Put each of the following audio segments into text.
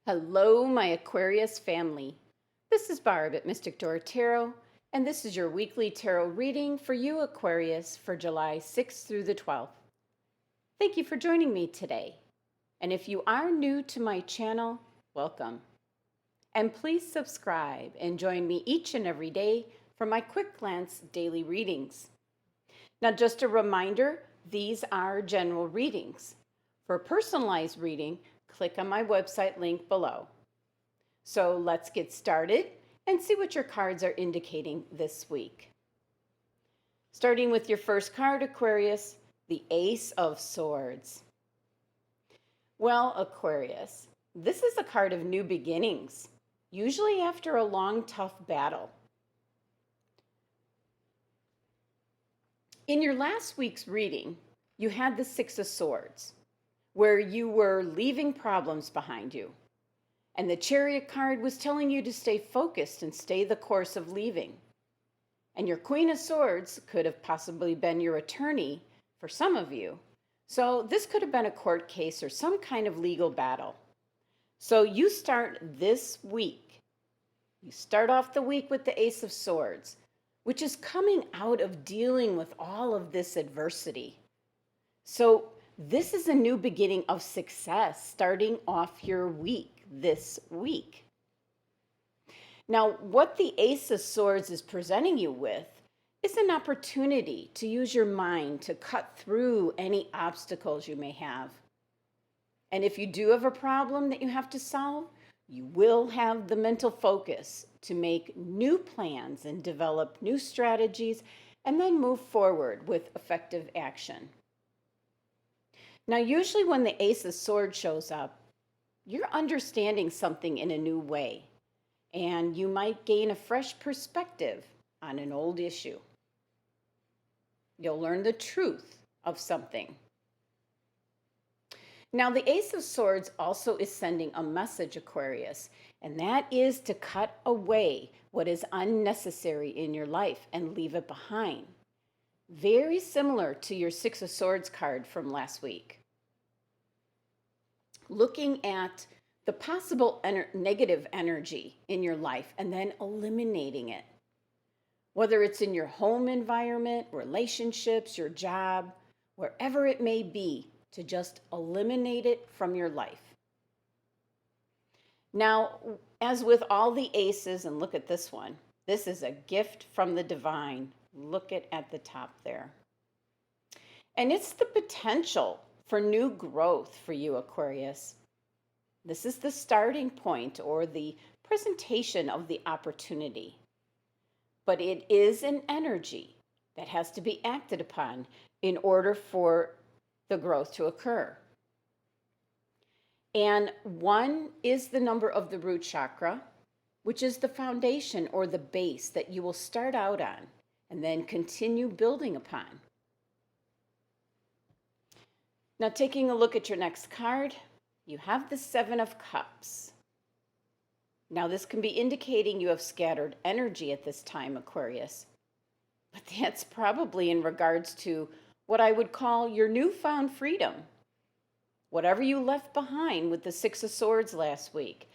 Hello, my Aquarius family. This is Barb at Mystic Door Tarot, and this is your weekly tarot reading for you, Aquarius, for July 6th through the 12th. Thank you for joining me today. And if you are new to my channel, welcome. And please subscribe and join me each and every day for my quick glance daily readings. Now, just a reminder, these are general readings. For a personalized reading, click on my website link below. So let's get started and see what your cards are indicating this week. Starting with your first card, Aquarius, the Ace of Swords. Well, Aquarius, this is a card of new beginnings, usually after a long, tough battle. In your last week's reading, you had the Six of Swords, where you were leaving problems behind you. And the Chariot card was telling you to stay focused and stay the course of leaving. And your Queen of Swords could have possibly been your attorney for some of you. So this could have been a court case or some kind of legal battle. So you start this week. You start off the week with the Ace of Swords, which is coming out of dealing with all of this adversity. So this is a new beginning of success starting off your week this week. Now, what the Ace of Swords is presenting you with is an opportunity to use your mind to cut through any obstacles you may have. And if you do have a problem that you have to solve, you will have the mental focus to make new plans and develop new strategies and then move forward with effective action. Now, usually when the Ace of Swords shows up, you're understanding something in a new way, and you might gain a fresh perspective on an old issue. You'll learn the truth of something. Now, the Ace of Swords also is sending a message, Aquarius, and that is to cut away what is unnecessary in your life and leave it behind. Very similar to your Six of Swords card from last week. Looking at the possible negative energy in your life and then eliminating it. Whether it's in your home environment, relationships, your job, wherever it may be, to just eliminate it from your life. Now, as with all the aces, and look at this one, this is a gift from the divine. Look at the top there. And it's the potential for new growth for you, Aquarius. This is the starting point or the presentation of the opportunity. But it is an energy that has to be acted upon in order for the growth to occur. And 1 is the number of the root chakra, which is the foundation or the base that you will start out on and then continue building upon. Now, taking a look at your next card, you have the Seven of Cups. Now, this can be indicating you have scattered energy at this time, Aquarius. But that's probably in regards to what I would call your newfound freedom. Whatever you left behind with the Six of Swords last week,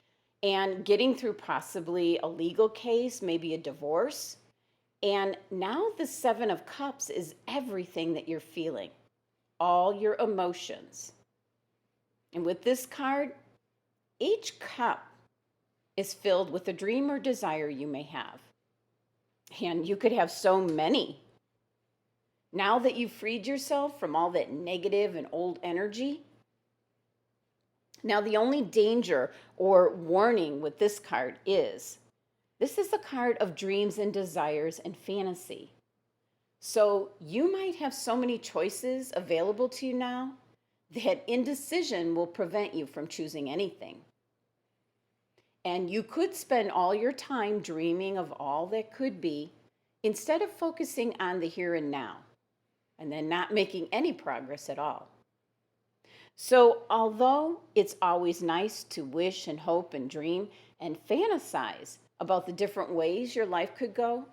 and getting through possibly a legal case, maybe a divorce. And now the Seven of Cups is everything that you're feeling. All your emotions. And with this card, each cup is filled with a dream or desire you may have. And you could have so many. Now that you've freed yourself from all that negative and old energy, now the only danger or warning with this card is, this is a card of dreams and desires and fantasy. So you might have so many choices available to you now that indecision will prevent you from choosing anything. And you could spend all your time dreaming of all that could be instead of focusing on the here and now, and then not making any progress at all. So although it's always nice to wish and hope and dream and fantasize about the different ways your life could go,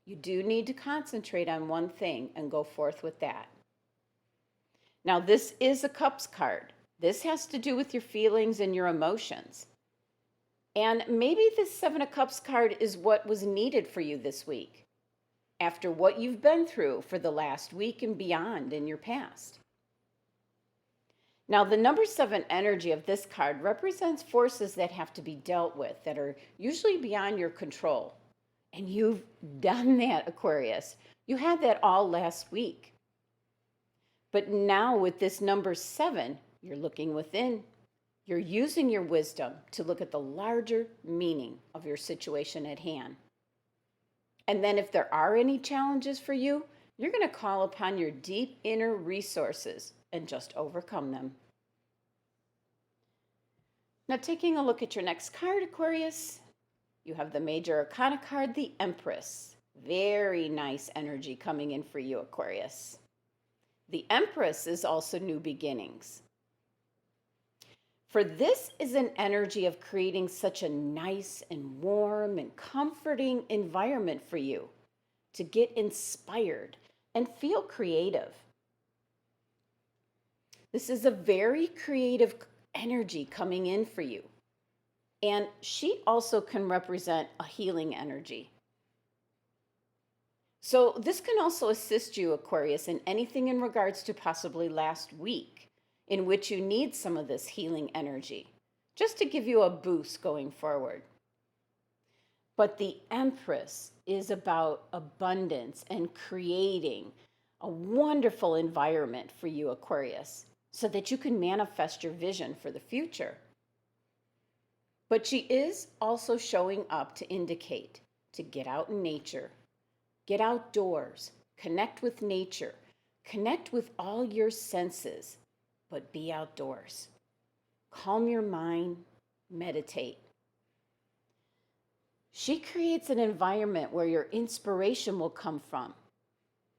you do need to concentrate on one thing and go forth with that. Now, this is a Cups card. This has to do with your feelings and your emotions. And maybe this Seven of Cups card is what was needed for you this week, after what you've been through for the last week and beyond in your past. Now, the number 7 energy of this card represents forces that have to be dealt with that are usually beyond your control. And you've done that, Aquarius. You had that all last week. But now with this number 7, you're looking within. You're using your wisdom to look at the larger meaning of your situation at hand. And then if there are any challenges for you, you're going to call upon your deep inner resources and just overcome them. Now, taking a look at your next card, Aquarius, you have the Major Arcana card, the Empress. Very nice energy coming in for you, Aquarius. The Empress is also new beginnings. For this is an energy of creating such a nice and warm and comforting environment for you to get inspired and feel creative. This is a very creative energy coming in for you. And she also can represent a healing energy. So this can also assist you, Aquarius, in anything in regards to possibly last week, in which you need some of this healing energy, just to give you a boost going forward. But the Empress is about abundance and creating a wonderful environment for you, Aquarius, so that you can manifest your vision for the future. But she is also showing up to indicate to get out in nature, get outdoors, connect with nature, connect with all your senses, but be outdoors. Calm your mind, meditate. She creates an environment where your inspiration will come from,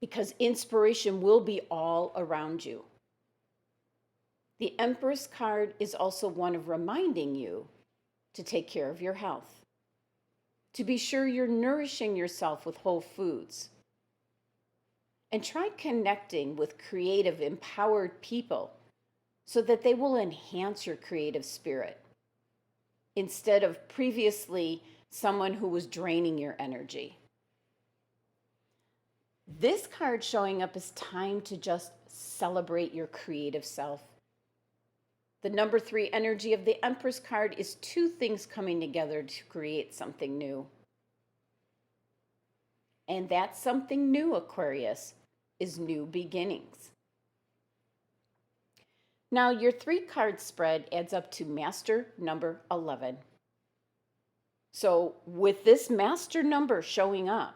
because inspiration will be all around you. The Empress card is also one of reminding you to take care of your health, to be sure you're nourishing yourself with whole foods, and try connecting with creative, empowered people so that they will enhance your creative spirit instead of previously someone who was draining your energy. This card showing up is time to just celebrate your creative self. The number 3 energy of the Empress card is 2 things coming together to create something new. And that something new, Aquarius, is new beginnings. Now, your 3-card spread adds up to Master number 11. So with this Master number showing up,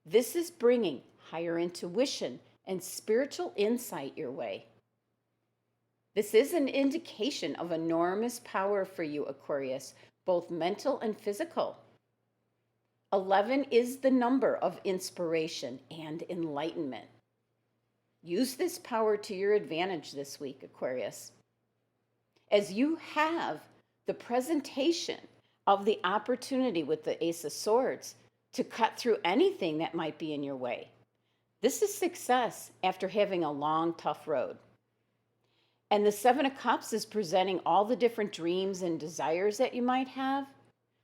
this is bringing higher intuition and spiritual insight your way. This is an indication of enormous power for you, Aquarius, both mental and physical. 11 is the number of inspiration and enlightenment. Use this power to your advantage this week, Aquarius, as you have the presentation of the opportunity with the Ace of Swords to cut through anything that might be in your way. This is success after having a long, tough road. And the 7 of Cups is presenting all the different dreams and desires that you might have,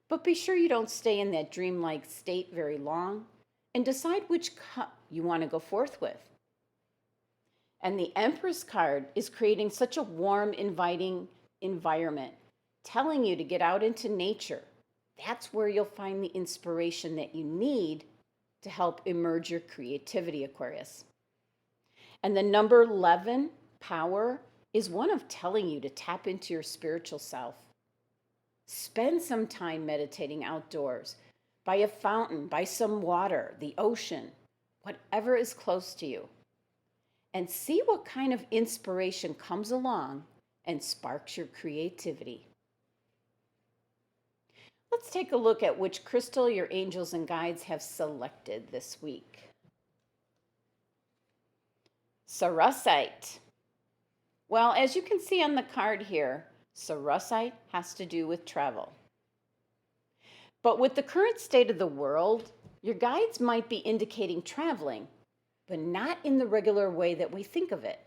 but be sure you don't stay in that dreamlike state very long, and decide which cup you want to go forth with. And the Empress card is creating such a warm, inviting environment, telling you to get out into nature. That's where you'll find the inspiration that you need to help emerge your creativity, Aquarius. And the number 11, power, is one of telling you to tap into your spiritual self. Spend some time meditating outdoors, by a fountain, by some water, the ocean, whatever is close to you, and see what kind of inspiration comes along and sparks your creativity. Let's take a look at which crystal your angels and guides have selected this week. CERUSSITE. Well, as you can see on the card here, CERUSSITE has to do with travel. But with the current state of the world, your guides might be indicating traveling, but not in the regular way that we think of it.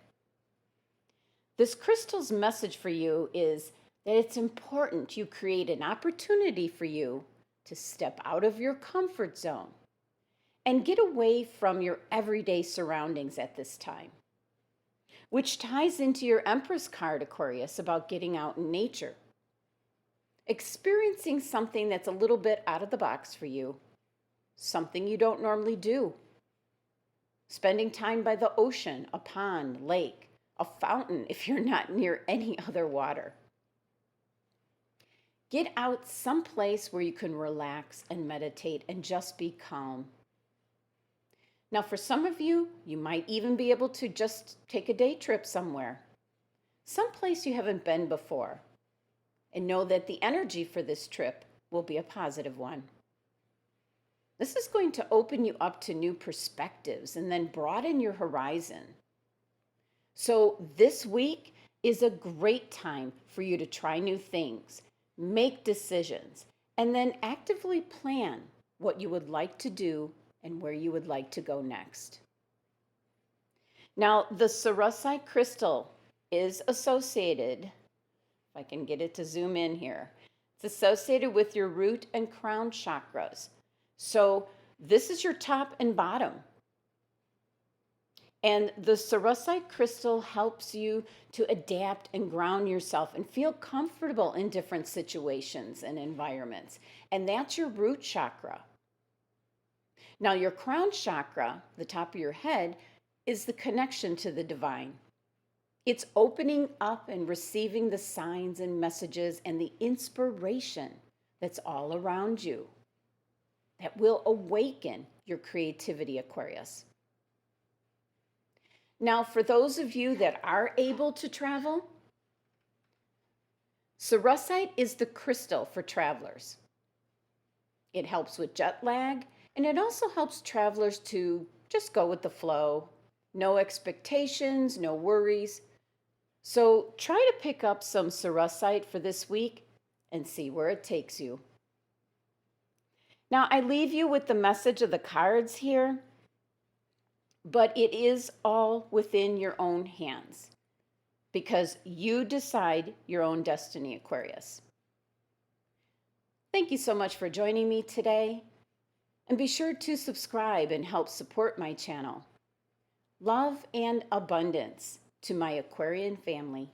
This crystal's message for you is that it's important you create an opportunity for you to step out of your comfort zone and get away from your everyday surroundings at this time, which ties into your Empress card, Aquarius, about getting out in nature, experiencing something that's a little bit out of the box for you, something you don't normally do. Spending time by the ocean, a pond, lake, a fountain if you're not near any other water. Get out someplace where you can relax and meditate and just be calm. Now, for some of you, you might even be able to just take a day trip somewhere, someplace you haven't been before, and know that the energy for this trip will be a positive one. This is going to open you up to new perspectives and then broaden your horizon. So this week is a great time for you to try new things, make decisions, and then actively plan what you would like to do and where you would like to go next. Now, the CERUSSITE crystal is associated, if I can get it to zoom in here, it's associated with your root and crown chakras. So this is your top and bottom. And the CERUSSITE crystal helps you to adapt and ground yourself and feel comfortable in different situations and environments. And that's your root chakra. Now, your crown chakra, the top of your head, is the connection to the divine. It's opening up and receiving the signs and messages and the inspiration that's all around you that will awaken your creativity, Aquarius. Now, for those of you that are able to travel, CERUSSITE is the crystal for travelers. It helps with jet lag, and it also helps travelers to just go with the flow. No expectations, no worries. So try to pick up some CERUSSITE for this week and see where it takes you. Now, I leave you with the message of the cards here, but it is all within your own hands because you decide your own destiny, Aquarius. Thank you so much for joining me today, and be sure to subscribe and help support my channel. Love and abundance to my Aquarian family.